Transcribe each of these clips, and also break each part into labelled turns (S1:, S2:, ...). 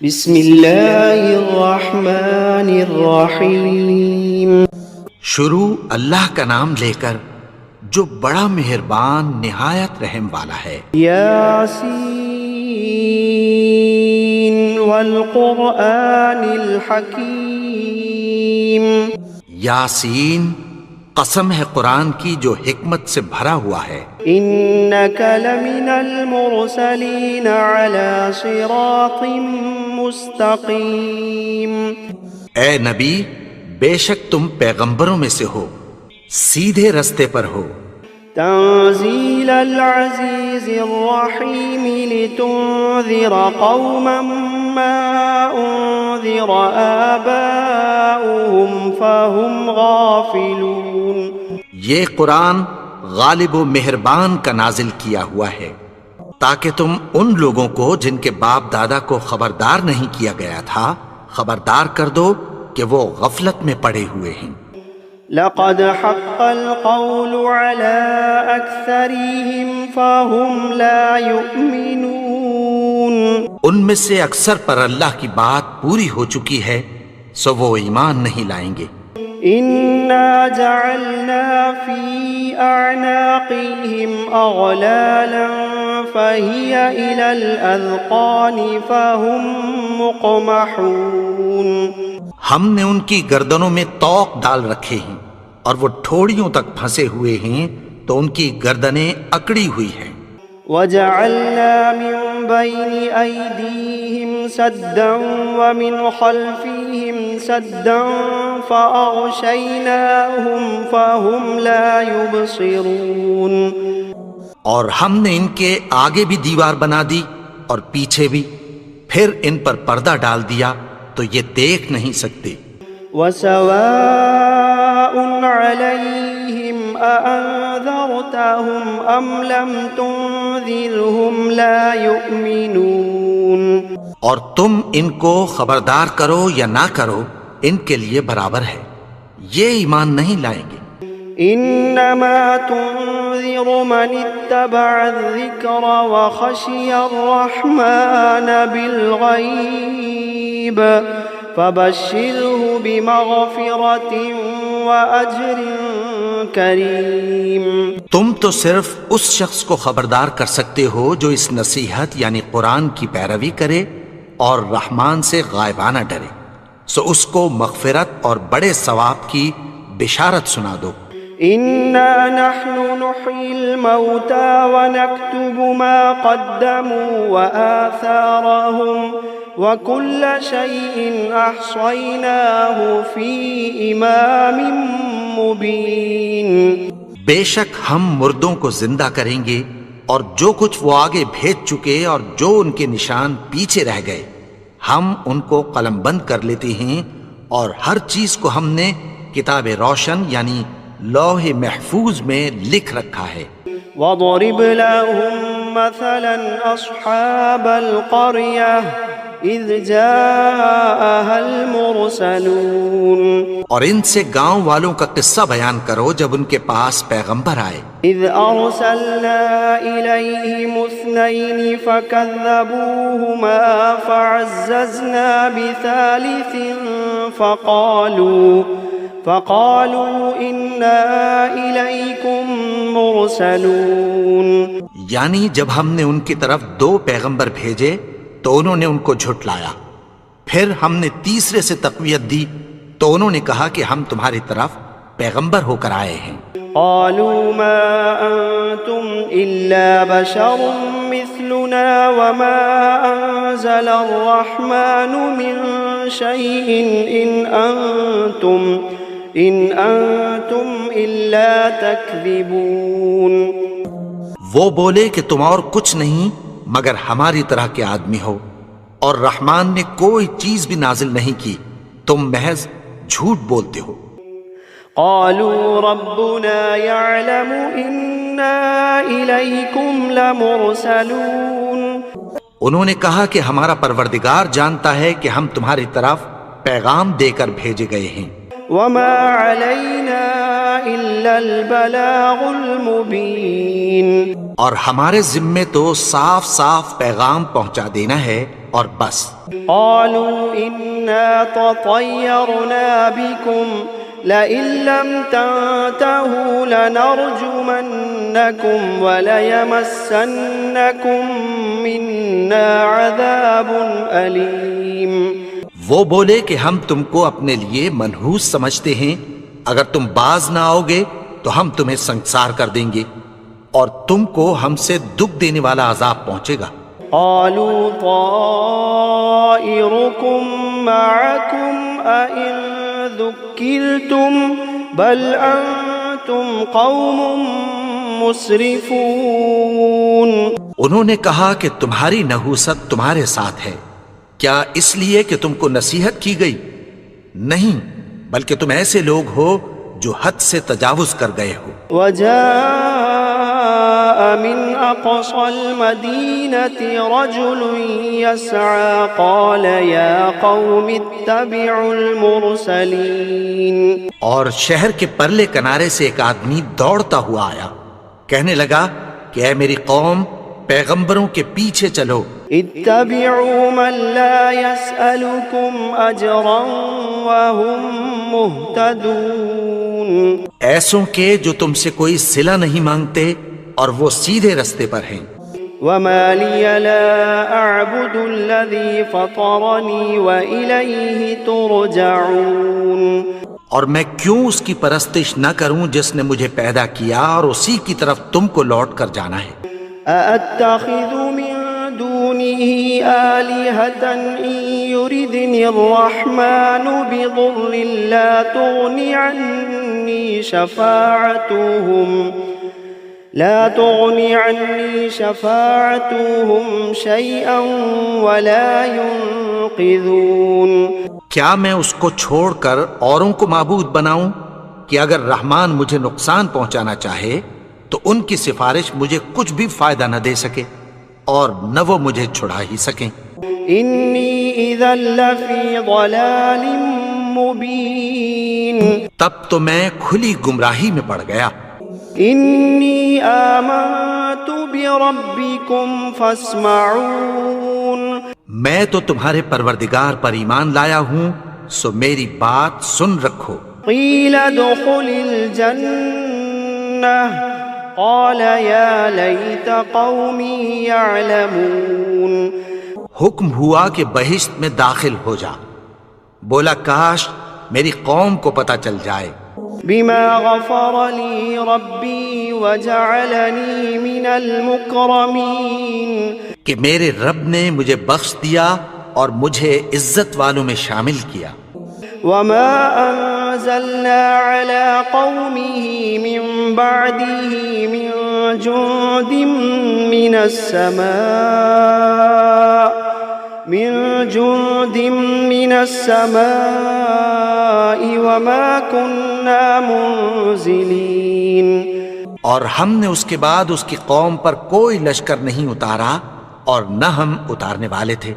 S1: بسم اللہ الرحمن الرحیم۔
S2: شروع اللہ کا نام لے کر جو بڑا مہربان نہایت رحم والا ہے۔
S1: یاسین والقرآن الحکیم۔
S2: یاسین، قسم ہے قرآن کی جو حکمت سے بھرا ہوا ہے۔
S1: انک لمن المرسلین علی صراط مستقیم۔
S2: اے نبی، بے شک تم پیغمبروں میں سے ہو، سیدھے رستے پر ہو۔
S1: تنزیل العزیز الرحیم لتنذر قوما ما انذر آباؤهم فهم غافلون۔
S2: یہ قرآن غالب و مہربان کا نازل کیا ہوا ہے تاکہ تم ان لوگوں کو جن کے باپ دادا کو خبردار نہیں کیا گیا تھا خبردار کر دو کہ وہ غفلت میں پڑے ہوئے ہیں۔
S1: لقد حق القول على اکثرهم فهم لا يؤمنون۔
S2: ان میں سے اکثر پر اللہ کی بات پوری ہو چکی ہے سو وہ ایمان نہیں لائیں گے۔
S1: انا جعلنا في اعناقهم اغلالا فهي الى الاذقان فهم مقمحون۔
S2: ہم نے ان کی گردنوں میں طوق ڈال رکھے ہیں اور وہ ٹھوڑیوں تک پھنسے ہوئے ہیں تو ان کی گردنیں اکڑی ہوئی ہیں۔
S1: وجعلنا من بين أيديهم سدا ومن خلفهم سدا فأغشيناهم فهم لا يبصرون۔
S2: اور ہم نے ان کے آگے بھی دیوار بنا دی اور پیچھے بھی، پھر ان پر پردہ ڈال دیا تو یہ دیکھ نہیں سکتے۔
S1: وسواء عليهم أأنذرتهم أم لم تنذرهم لا يؤمنون۔
S2: اور تم ان کو خبردار کرو یا نہ کرو ان کے لیے برابر ہے، یہ ایمان نہیں لائیں گے۔
S1: انما تنذر من اتبع الذکر وخشی الرحمن بالغیب فبشره بمغفرة وأجر کریم۔
S2: تم تو صرف اس شخص کو خبردار کر سکتے ہو جو اس نصیحت یعنی قرآن کی پیروی کرے اور رحمان سے غائبانہ ڈرے، سو اس کو مغفرت اور بڑے ثواب کی بشارت سنا دو۔
S1: انا نحن نحيي الموتى ونكتب ما قدموا وآثارهم وكل شيء احصيناه في امام مبين۔
S2: بے شک ہم مردوں کو زندہ کریں گے اور جو کچھ وہ آگے بھیج چکے اور جو ان کے نشان پیچھے رہ گئے ہم ان کو قلم بند کر لیتے ہیں، اور ہر چیز کو ہم نے کتاب روشن یعنی لوح محفوظ میں لکھ رکھا ہے۔
S1: وَاضْرِبْ لَهُمْ مَثَلًا أَصْحَابَ الْقَرْيَةِ إِذْ جَاءَهَا الْمُرْسَلُونَ۔
S2: اور ان سے گاؤں والوں کا قصہ بیان کرو جب ان کے پاس پیغمبر آئے۔
S1: إِذْ أَرْسَلْنَا إِلَيْهِمُ اثْنَيْنِ فَكَذَّبُوهُمَا فَعَزَّزْنَا بِثَالِثٍ فقالوا إنا إليكم مرسلون۔
S2: یعنی جب ہم نے ان کی طرف 2 پیغمبر بھیجے تو انہوں نے ان کو جھٹلایا، پھر ہم نے تیسرے سے تقویت دی تو انہوں نے کہا کہ ہم تمہاری طرف پیغمبر ہو کر آئے ہیں۔
S1: قالوا ما أنتم إلا بشر مثلنا وما أنزل الرحمن من شيء إن أنتم إلا تكذبون۔
S2: وہ بولے کہ تم اور کچھ نہیں مگر ہماری طرح کے آدمی ہو، اور رحمان نے کوئی چیز بھی نازل نہیں کی، تم محض جھوٹ بولتے ہو۔
S1: قالوا ربنا يعلم إنا إليكم لمرسلون۔
S2: انہوں نے کہا کہ ہمارا پروردگار جانتا ہے کہ ہم تمہاری طرف پیغام دے کر بھیجے گئے ہیں۔
S1: وما علينا إلا البلاغ المبين.
S2: اور ہمارے ذمے تو صاف صاف پیغام پہنچا دینا ہے اور بس.
S1: قالوا إنا تطيرنا بكم لئن لم تنتهوا لنرجمنكم وليمسنكم منا عذاب أليم.
S2: وہ بولے کہ ہم تم کو اپنے لیے منحوس سمجھتے ہیں، اگر تم باز نہ آؤ گے تو ہم تمہیں سنسار کر دیں گے اور تم کو ہم سے دکھ دینے والا عذاب پہنچے گا.
S1: قالوا طائركم معكم أئن ذكرتم بل أنتم قوم مسرفون.
S2: انہوں نے کہا کہ تمہاری نحوست تمہارے ساتھ ہے، کیا اس لیے کہ تم کو نصیحت کی گئی؟ نہیں، بلکہ تم ایسے لوگ ہو جو حد سے تجاوز کر گئے ہو.
S1: وجاء من أقصى المدينة رجل يسعى قال يا قوم اتبعوا المرسلين.
S2: اور شہر کے پرلے کنارے سے ایک آدمی دوڑتا ہوا آیا، کہنے لگا کہ اے میری قوم، پیغمبروں کے پیچھے چلو.
S1: اتبعوا من لا يسألكم أجرا وهم مهتدون.
S2: ایسوں کے جو تم سے کوئی صلہ نہیں مانگتے اور وہ سیدھے رستے پر ہیں.
S1: وما لي لا أعبد الذي فطرني وإليه ترجعون.
S2: اور میں کیوں اس کی پرستش نہ کروں جس نے مجھے پیدا کیا اور اسی کی طرف تم کو لوٹ کر جانا ہے.
S1: أأتخذ من دونه آلهة إن يردني الرحمن بضر لا تغني عني شفاعتهم شيئا ولا ينقذون.
S2: کیا میں اس کو چھوڑ کر اوروں کو معبود بناؤں کہ اگر رحمان مجھے نقصان پہنچانا چاہے تو ان کی سفارش مجھے کچھ بھی فائدہ نہ دے سکے اور نہ وہ مجھے چھڑا ہی سکیں.
S1: انی اذا لفی ضلال مبین.
S2: تب تو میں کھلی گمراہی میں پڑ گیا.
S1: انی آمنت بربکم فاسمعون.
S2: میں تو تمہارے پروردگار پر ایمان لایا ہوں، سو میری بات سن رکھو.
S1: قیل ادخل الجنہ قال یا لیت قومی یعلمون.
S2: حکم ہوا کہ بہشت میں داخل ہو جا. بولا کاش میری قوم کو پتہ چل جائے.
S1: بما غفر لی ربی وجعلنی من المکرمین.
S2: کہ میرے رب نے مجھے بخش دیا اور مجھے عزت والوں میں شامل کیا.
S1: وما انزلنا على قومه من بعده من جند من السماء وما كنا منزلين.
S2: اور ہم نے اس کے بعد اس کی قوم پر کوئی لشکر نہیں اتارا اور نہ ہم اتارنے والے تھے.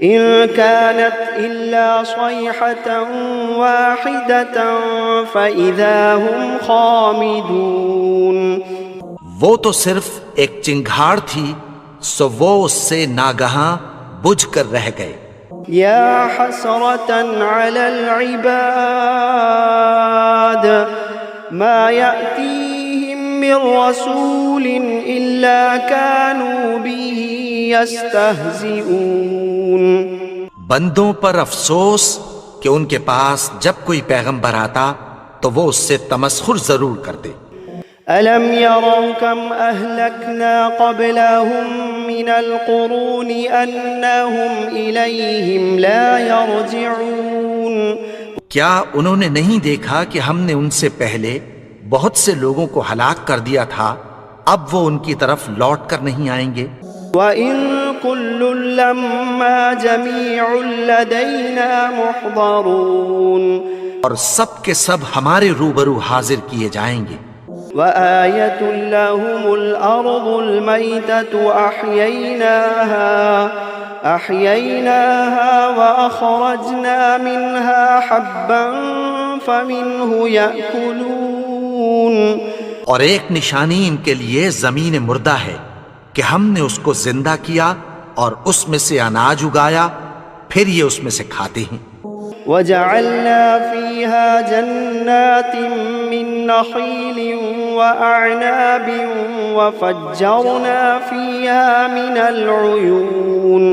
S1: إن كانت إلا صيحة واحدة فإذا هم خامدون.
S2: وہ تو صرف ایک چنگھاڑ تھی، سو وہ اس سے ناگہاں بجھ کر رہ گئے.
S1: يا حسرة على العباد ما يأتيهم من رسول إلا كانوا به يستهزئون.
S2: بندوں پر افسوس کہ ان کے پاس جب کوئی پیغمبر آتا تو وہ اس سے تمسخر ضرور کرتے.
S1: ألم يروا كم أهلكنا قبلهم من القرون أنهم إليهم لا يرجعون.
S2: کیا انہوں نے نہیں دیکھا کہ ہم نے ان سے پہلے بہت سے لوگوں کو ہلاک کر دیا تھا، اب وہ ان کی طرف لوٹ کر نہیں آئیں گے.
S1: وَإِن كُلٌّ لَمَّا جَمِيعٌ لَدَيْنَا مُحْضَرُونَ.
S2: اور سب کے سب ہمارے روبرو حاضر کیے جائیں گے.
S1: وَآيَةٌ لَهُمُ الْأَرْضُ الْمَيْتَةُ أَحْيَيْنَاهَا وَأَخْرَجْنَا مِنْهَا حَبًّا فَمِنْهُ يَأْكُلُونَ.
S2: اور ایک نشانی ان کے لیے زمین مردہ ہے کہ ہم نے اس کو زندہ کیا اور اس میں سے اناج اگایا، پھر یہ اس میں سے کھاتے ہیں۔
S1: وجعلنا فيها جنات من نخيل وأعناب وفجرنا فيها من العيون،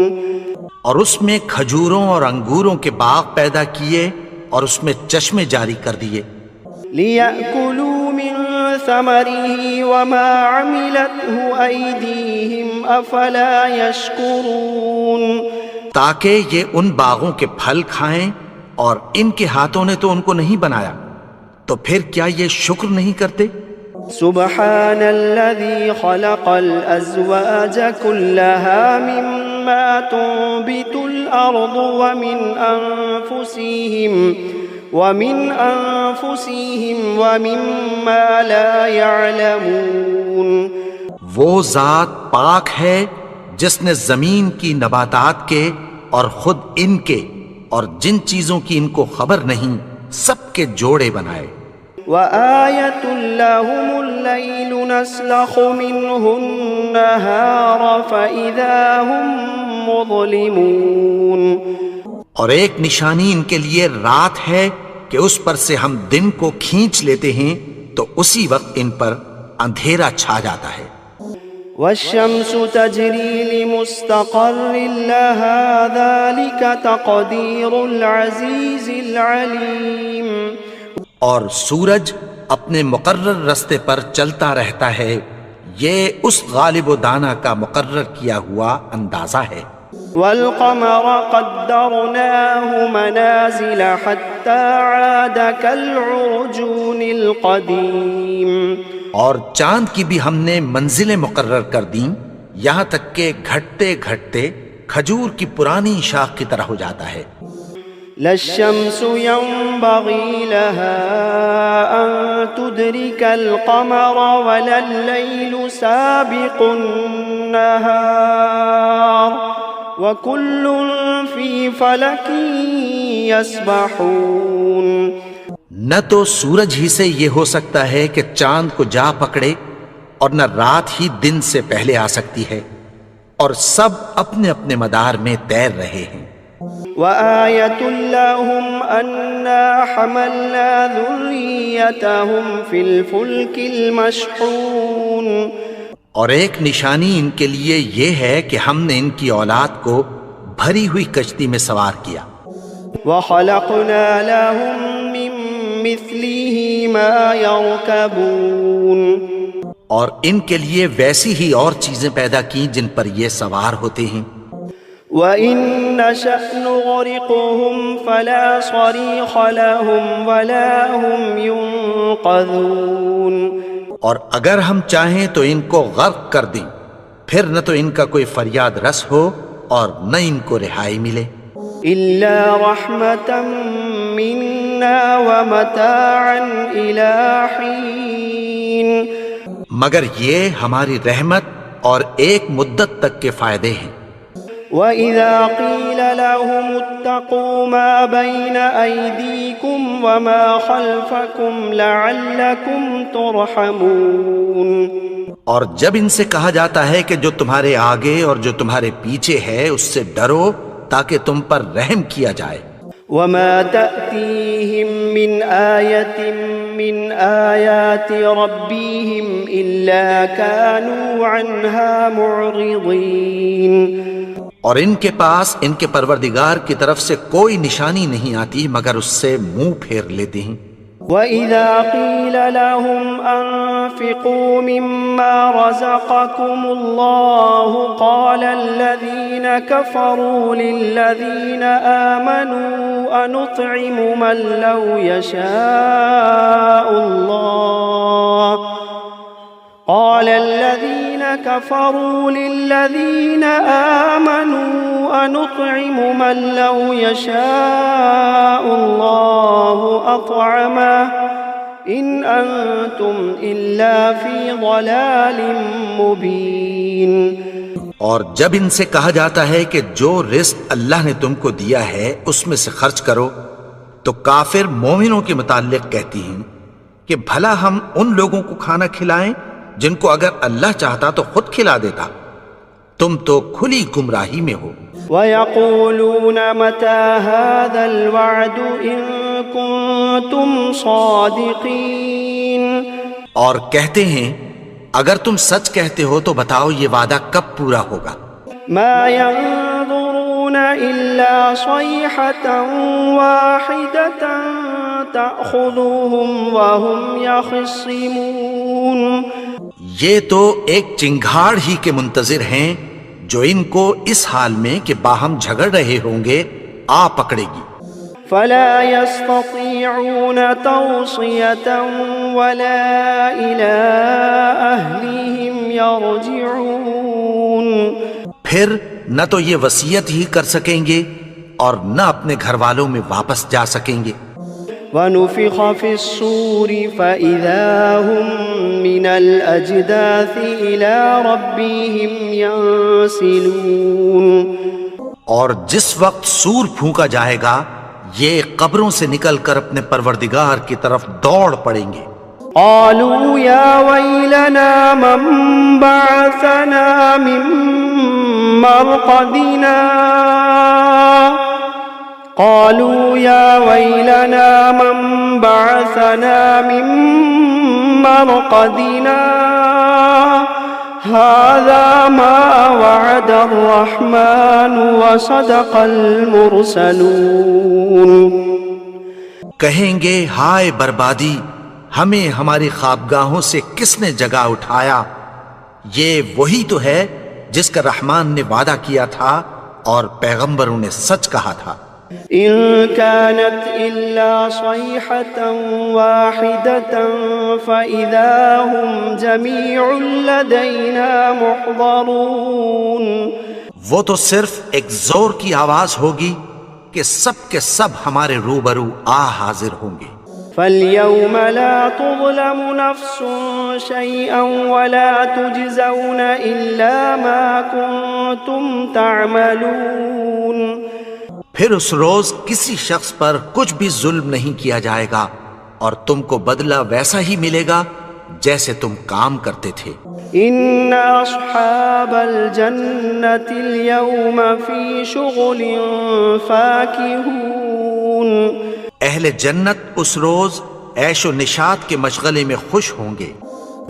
S2: اور اس میں کھجوروں اور انگوروں کے باغ پیدا کیے اور اس میں چشمے جاری کر دیے،
S1: ليأكلوا من ثمره وما عملته أيديهم أفلا يشكرون،
S2: تاکہ یہ ان باغوں کے پھل کھائیں اور ان کے ہاتھوں نے تو ان کو نہیں بنایا، تو پھر کیا یہ شکر نہیں کرتے؟
S1: سبحان الذي خلق الأزواج كلها مما تنبت الأرض ومن أنفسهم ومما لا يعلمون،
S2: وہ ذات پاک ہے جس نے زمین کی نباتات کے اور خود ان کے اور جن چیزوں کی ان کو خبر نہیں سب کے جوڑے بنائے۔
S1: وآية لهم الليل نسلخ منه النهار فإذا هم مظلمون،
S2: اور ایک نشانی ان کے لیے رات ہے کہ اس پر سے ہم دن کو کھینچ لیتے ہیں تو اسی وقت ان پر اندھیرا چھا جاتا ہے۔
S1: والشمس تجري لمستقر لها ذلك تقدير العزيز العليم،
S2: اور سورج اپنے مقرر رستے پر چلتا رہتا ہے، یہ اس غالب و دانا کا مقرر کیا ہوا اندازہ ہے۔
S1: والقمر قدرناه منازل حتى عاد كالعرجون القديم،
S2: اور چاند کی بھی ہم نے منزلیں مقرر کر دیں یہاں تک کہ گھٹتے گھٹتے کھجور کی پرانی شاخ کی طرح ہو جاتا ہے۔
S1: لا الشمس ينبغي لها أن تدرك القمر ولا الليل سابق النهار وكل في فلك يسبحون،
S2: نہ تو سورج ہی سے یہ ہو سکتا ہے کہ چاند کو جا پکڑے، اور نہ رات ہی دن سے پہلے آ سکتی ہے، اور سب اپنے اپنے مدار میں تیر رہے ہیں۔
S1: وآية لهم أنا حملنا ذريتهم في الفلك المشحون،
S2: اور ایک نشانی ان کے لیے یہ ہے کہ ہم نے ان کی اولاد کو بھری ہوئی کشتی میں سوار کیا۔
S1: وخلقنا لهم من مثله ما يركبون،
S2: اور ان کے لیے ویسی ہی اور چیزیں پیدا کی جن پر یہ سوار ہوتے ہیں۔
S1: وَإِن نَّشَأْ نُغْرِقْهُمْ فَلَا صَرِيخَ لَهُمْ وَلَا هُمْ يُنقَذُونَ،
S2: اور اگر ہم چاہیں تو ان کو غرق کر دیں، پھر نہ تو ان کا کوئی فریاد رس ہو اور نہ ان کو رہائی ملے۔
S1: إِلَّا رَحْمَةً مِّنَّا وَمَتَاعًا إِلَىٰ حِينٍ،
S2: مگر یہ ہماری رحمت اور ایک مدت تک کے فائدے ہیں۔
S1: وَإِذَا قِيلَ لَهُمُ اتَّقُوا مَا بَيْنَ أَيْدِيكُمْ وَمَا خَلْفَكُمْ لَعَلَّكُمْ تُرْحَمُونَ، اور
S2: جب ان سے کہا جاتا ہے کہ جو تمہارے آگے اور جو تمہارے پیچھے ہے اس سے ڈرو تاکہ تم پر رحم کیا جائے۔
S1: وَمَا تَأْتِيهِم مِّنْ آيَةٍ مِّنْ آيَاتِ رَبِّهِمْ إِلَّا كَانُوا عَنْهَا مُعْرِضِينَ،
S2: اور ان کے پاس ان کے پروردگار کی طرف سے کوئی نشانی نہیں آتی مگر اس سے منہ پھیر لیتے ہیں۔
S1: وَإِذَا قِيلَ لَهُمْ أَنفِقُوا مِمَّا رَزَقَكُمُ اللَّهُ قَالَ الَّذِينَ كَفَرُوا لِلَّذِينَ آمَنُوا أَنُطْعِمُ مَن لَّوْ يَشَاءُ اللَّهُ قال الذين كفروا للذين آمنوا أنطعم من لو يشاء الله أطعمه إن أنتم إلا في ضلال مبين۔
S2: اور جب ان سے کہا جاتا ہے کہ جو رزق اللہ نے تم کو دیا ہے اس میں سے خرچ کرو، تو کافر مومنوں کے متعلق کہتی ہیں کہ بھلا ہم ان لوگوں کو کھانا کھلائیں جن کو اگر اللہ چاہتا تو خود کھلا دیتا؟ تم تو کھلی گمراہی میں ہو۔
S1: وَيَقُولُونَ مَتَى هَذَا الْوَعْدُ إِن كُنتُمْ صَادِقِينَ،
S2: اور کہتے ہیں اگر تم سچ کہتے ہو تو بتاؤ یہ وعدہ کب پورا ہوگا؟
S1: مَا يَنظُرُونَ إِلَّا صَيْحَةً وَاحِدَةً تَأْخُذُهُمْ وَهُمْ يَخِصِّمُونَ،
S2: یہ تو ایک چنگھاڑ ہی کے منتظر ہیں جو ان کو اس حال میں کہ باہم جھگڑ رہے ہوں گے آ پکڑے گی۔
S1: فَلَا يَسْتَطِيعُونَ تَوْصِيَةً وَلَا إِلَىٰ أَهْلِهِمْ يَرْجِعُونَ،
S2: پھر نہ تو یہ وصیت ہی کر سکیں گے اور نہ اپنے گھر والوں میں واپس جا سکیں گے۔
S1: وَنُفِخَ فِي الصُّورِ فَإِذَا هُم مِّنَ الْأَجْدَاثِ إِلَىٰ رَبِّهِمْ يَنسِلُونَ،
S2: اور جس وقت سور پھونکا جائے گا یہ قبروں سے نکل کر اپنے پروردگار کی طرف دوڑ پڑیں گے۔
S1: قالوا يا ويلنا من بعثنا من مرقدنا، قالوا يا ويلنا من بعثنا من مرقدنا هذا ما وعد الرحمن وصدق المرسلون۔
S2: کہیں گے ہائے بربادی، ہمیں ہماری خوابگاہوں سے کس نے جگا اٹھایا؟ یہ وہی تو ہے جس کا رحمان نے وعدہ کیا تھا اور پیغمبروں نے سچ کہا تھا۔
S1: إن كانت إلا صيحة واحدة فإذا هم جميع لدينا محضرون،
S2: وہ تو صرف ایک زور کی آواز ہوگی کہ سب کے سب ہمارے روبرو آ حاضر ہوں گے۔
S1: فاليوم لا تظلم نفس شيئا ولا تجزون إلا ما كنتم تعملون،
S2: پھر اس روز کسی شخص پر کچھ بھی ظلم نہیں کیا جائے گا اور تم کو بدلہ ویسا ہی ملے گا جیسے تم کام کرتے تھے۔
S1: إن أصحاب الجنة اليوم في شغل فاكهون،
S2: اہل جنت اس روز عیش و نشاط کے مشغلے میں خوش ہوں گے۔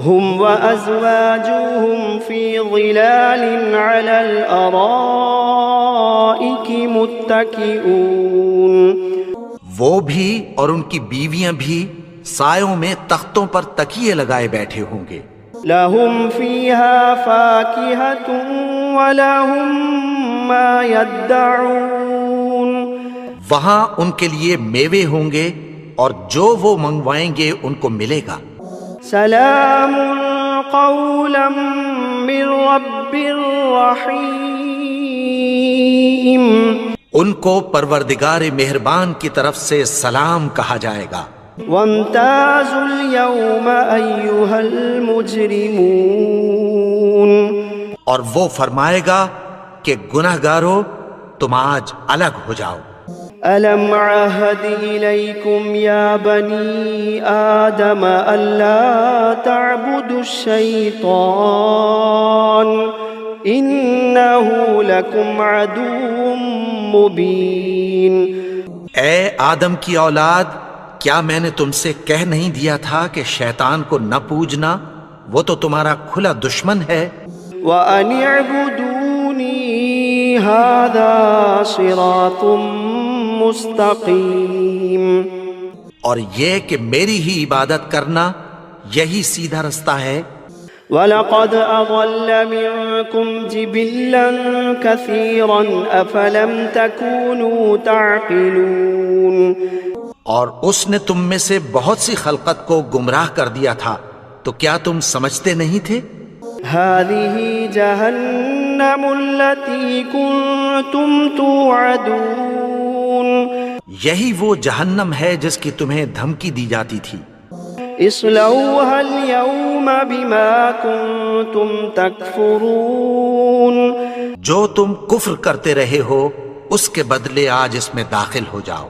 S1: هم وأزواجهم في ظلال على الأرائك متكئون،
S2: وہ بھی اور ان کی بیویاں بھی سایوں میں تختوں پر تکیے لگائے بیٹھے ہوں گے۔
S1: لهم فيها فاكهة ولهم ما يدعون،
S2: وہاں ان کے لیے میوے ہوں گے اور جو وہ منگوائیں گے ان کو ملے گا۔
S1: سلام قولا من رب رحیم،
S2: ان کو پروردگار مہربان کی طرف سے سلام کہا جائے گا۔
S1: وامتازوا اليوم أيها المجرمون،
S2: اور وہ فرمائے گا کہ گنہگارو تم آج الگ ہو جاؤ۔
S1: ألم عهد إليكم يا بني آدم ألا تعبدوا الشيطان إنه لكم عدو مبين۔
S2: اے آدم کی اولاد، کیا میں نے تم سے کہہ نہیں دیا تھا کہ شیطان کو نہ پوجنا، وہ تو تمہارا کھلا دشمن ہے۔
S1: وَأَنِ اعْبُدُونِي هَذَا صِرَاطٌ مستقیم،
S2: اور یہ کہ میری ہی عبادت کرنا یہی سیدھا رستہ ہے۔
S1: وَلَقَدْ أَضَلَّ مِنكُمْ جِبِلًّا كَثِيرًا أَفَلَمْ تَكُونُوا تَعْقِلُونَ،
S2: اور اس نے تم میں سے بہت سی خلقت کو گمراہ کر دیا تھا، تو کیا تم سمجھتے نہیں تھے؟
S1: هَذِهِ جَهَنَّمُ الَّتِي كُنتُمْ تُوعَدُونَ،
S2: یہی وہ جہنم ہے جس کی تمہیں دھمکی دی جاتی تھی۔
S1: اصلوها اليوم بما كنتم تكفرون،
S2: جو تم کفر کرتے رہے ہو اس کے بدلے آج اس میں داخل ہو جاؤ۔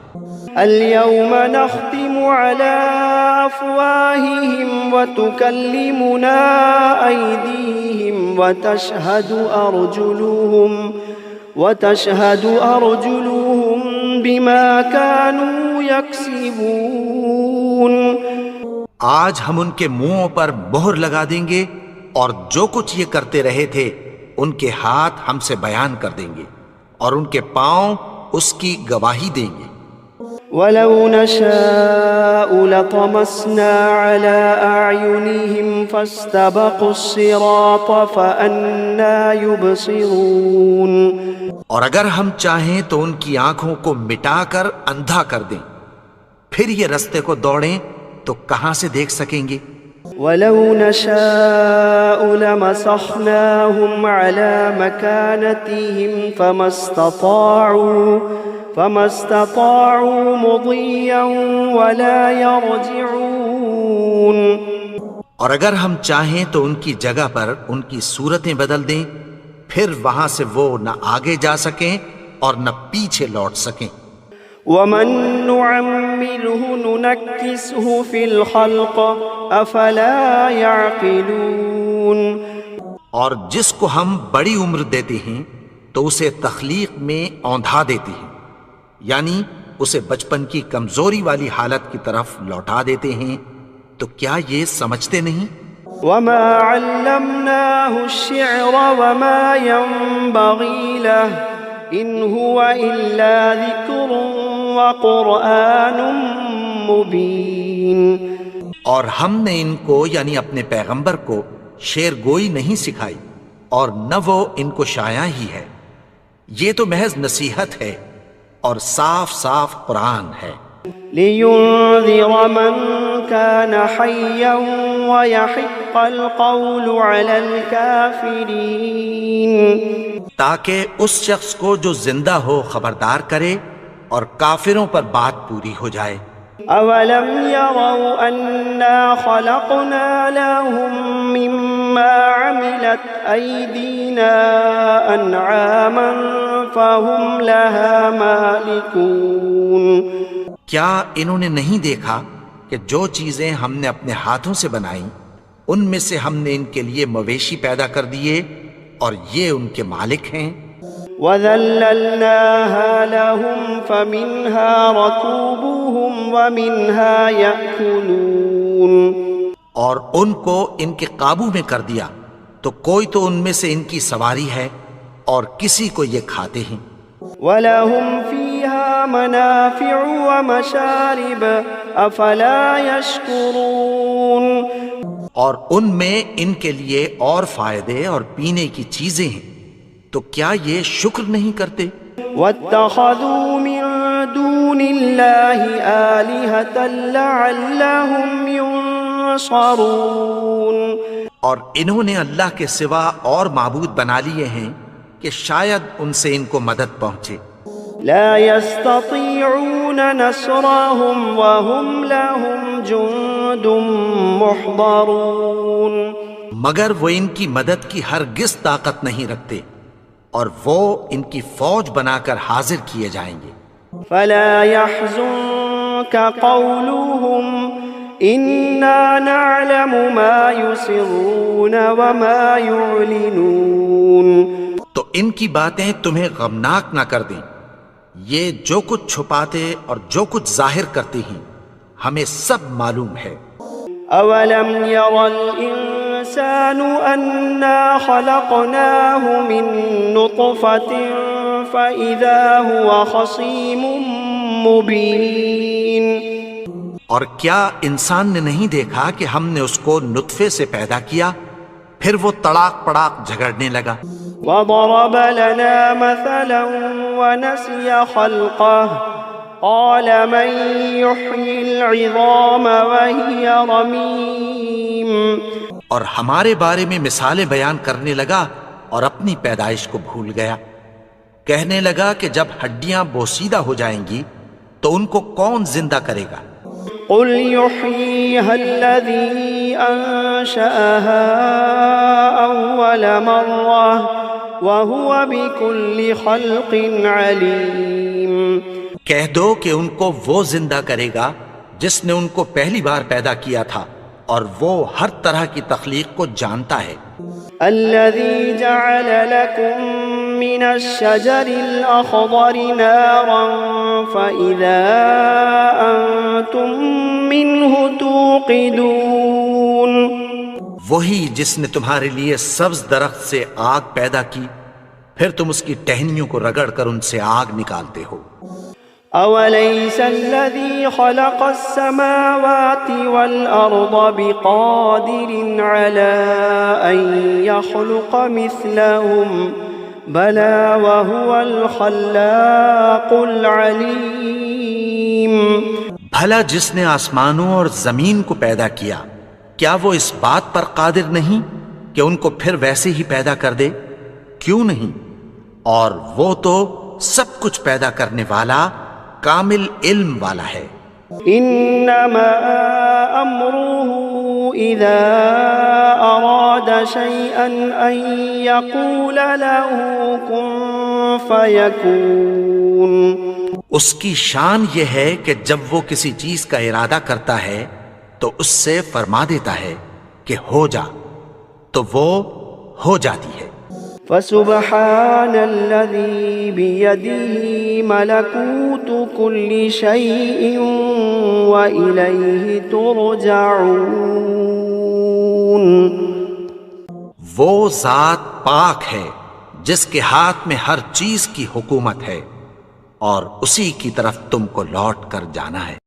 S1: اليوم نختم على أفواههم وتكلمنا أيديهم وتشهد أرجلهم بما كانوا يكسبون.
S2: آج ہم ان کے منہوں پر مہر لگا دیں گے اور جو کچھ یہ کرتے رہے تھے ان کے ہاتھ ہم سے بیان کر دیں گے اور ان کے پاؤں اس کی گواہی دیں گے.
S1: وَلَوْ نَشَاءُ لَطَمَسْنَا عَلَىٰ أَعْيُنِهِمْ فَاسْتَبَقُوا الصِّرَاطَ فَأَنَّىٰ يُبْصِرُونَ.
S2: اور اگر ہم چاہیں تو ان کی آنکھوں کو مٹا کر اندھا کر دیں، پھر یہ رستے کو دوڑیں تو کہاں سے دیکھ سکیں گے؟
S1: وَلَوْ نَشَاءُ لَمَسَخْنَاهُمْ عَلَىٰ مَكَانَتِهِمْ فَمَا اسْتَطَاعُوا مُضِيًّا وَلَا يَرْجِعُونَ.
S2: اور اگر ہم چاہیں تو ان کی جگہ پر ان کی صورتیں بدل دیں، پھر وہاں سے وہ نہ آگے جا سکیں اور نہ پیچھے لوٹ سکیں.
S1: وَمَن نُّعَمِّرْهُ نُنَكِّسْهُ فِي الْخَلْقِ أَفَلَا يَعْقِلُونَ.
S2: اور جس کو ہم بڑی عمر دیتے ہیں تو اسے تخلیق میں اوندھا دیتے ہیں، یعنی اسے بچپن کی کمزوری والی حالت کی طرف لوٹا دیتے ہیں. تو کیا یہ سمجھتے نہیں؟
S1: وَمَا عَلَّمْنَاهُ الشِّعْرَ وَمَا يَنبَغِي لَهُ إِنْ هُوَ إِلَّا ذِكْرٌ وَقُرْآنٌ مُبِينٌ.
S2: اور ہم نے ان کو یعنی اپنے پیغمبر کو شعر گوئی نہیں سکھائی اور نہ وہ ان کو شایع ہی ہے، یہ تو محض نصیحت ہے اور صاف صاف قرآن ہے.
S1: لِيُنذِرَ مَن كَانَ حَيًّا وَيَحِقَّ الْقَوْلُ عَلَى الْكَافِرِينَ.
S2: تاکہ اس شخص کو جو زندہ ہو خبردار کرے اور کافروں پر بات پوری ہو جائے.
S1: أَوَلَمْ يَرَوْا أَنَّا خَلَقْنَا لَهُم مِّمَّا عَمِلَتْ أَيْدِينَا أَنْعَامًا فَهُمْ لَهَا مَالِكُونَ.
S2: کیا انہوں نے نہیں دیکھا کہ جو چیزیں ہم نے اپنے ہاتھوں سے بنائیں ان میں سے ہم نے ان کے لیے مویشی پیدا کر دیے اور یہ ان کے مالک ہیں.
S1: وَذَلَّلْنَاهَا لَهُمْ فَمِنْهَا رَكُوبُهُمْ وَمِنْهَا يَأْكُلُونَ.
S2: اور ان کو ان کے قابو میں کر دیا تو کوئی تو ان میں سے ان کی سواری ہے اور کسی کو یہ کھاتے ہیں.
S1: وَلَهُمْ فِيهَا مَنَافِعُ وَمَشَارِبُ أَفَلَا يَشْكُرُونَ.
S2: اور ان میں ان کے لیے اور فائدے اور پینے کی چیزیں ہیں، تو کیا یہ شکر نہیں کرتے؟
S1: وَاتَّخَذُوا مِن دُونِ اللَّهِ آلِهَةً لَعَلَّهُمْ يُنصَرُونَ.
S2: اور انہوں نے اللہ کے سوا اور معبود بنا لیے ہیں کہ شاید ان سے ان کو مدد پہنچے.
S1: لا يستطيعون نصرهم وهم لهم جند محضرون.
S2: مگر وہ ان کی مدد کی ہرگز طاقت نہیں رکھتے اور وہ ان کی فوج بنا کر حاضر کیے جائیں گے.
S1: فلا يحزنك قولهم إنا نعلم ما يسرون وما يعلنون.
S2: تو ان کی باتیں تمہیں غمناک نہ کر دیں، یہ جو کچھ چھپاتے اور جو کچھ ظاہر کرتے ہیں ہمیں سب معلوم ہے.
S1: أولم ير الإنسان أنا خلقناه من نطفة فإذا هو خصيم مبين.
S2: اور کیا انسان نے نہیں دیکھا کہ ہم نے اس کو نطفے سے پیدا کیا پھر وہ تڑاک پڑاک جھگڑنے لگا.
S1: وضرب لنا مثلا ونسي خلقه قال من يحيي العظام وهي رميم.
S2: اور ہمارے بارے میں مثالیں بیان کرنے لگا اور اپنی پیدائش کو بھول گیا. کہنے لگا کہ جب ہڈیاں بوسیدہ ہو جائیں گی تو ان کو کون زندہ کرے گا؟
S1: قل يحييها الذي أنشأها أول مرة وهو بكل خلق عليم.
S2: کہہ دو کہ ان کو وہ زندہ کرے گا جس نے ان کو پہلی بار پیدا کیا تھا اور وہ ہر طرح کی تخلیق کو جانتا ہے۔
S1: الذي جعل لكم من الشجر الأخضر نارا فإذا أنتم منه توقدون،
S2: وہی جس نے تمہارے لیے سبز درخت سے آگ پیدا کی، پھر تم اس کی ٹہنیوں کو رگڑ کر ان سے آگ نکالتے ہو۔
S1: أوليس الذي خلق السماوات والأرض بقادر على أن يخلق مثلهم بلى وهو الخلاق العليم۔
S2: بھلا جس نے آسمانوں اور زمین کو پیدا کیا، کیا وہ اس بات پر قادر نہیں کہ ان کو پھر ویسے ہی پیدا کر دے؟ کیوں نہیں؟ اور وہ تو سب کچھ پیدا کرنے والا، کامل علم والا ہے۔
S1: انما امره اذا اراد شيئا ان يقول له كن فيكون،
S2: اس کی شان یہ ہے کہ جب وہ کسی چیز کا ارادہ کرتا ہے تو اس سے فرما دیتا ہے کہ ہو جا، تو وہ ہو جاتی ہے۔
S1: فسبحان الذي بيده ملكوت كل شيء وإليه ترجعون،
S2: وہ ذات پاک ہے جس کے ہاتھ میں ہر چیز کی حکومت ہے اور اسی کی طرف تم کو لوٹ کر جانا ہے۔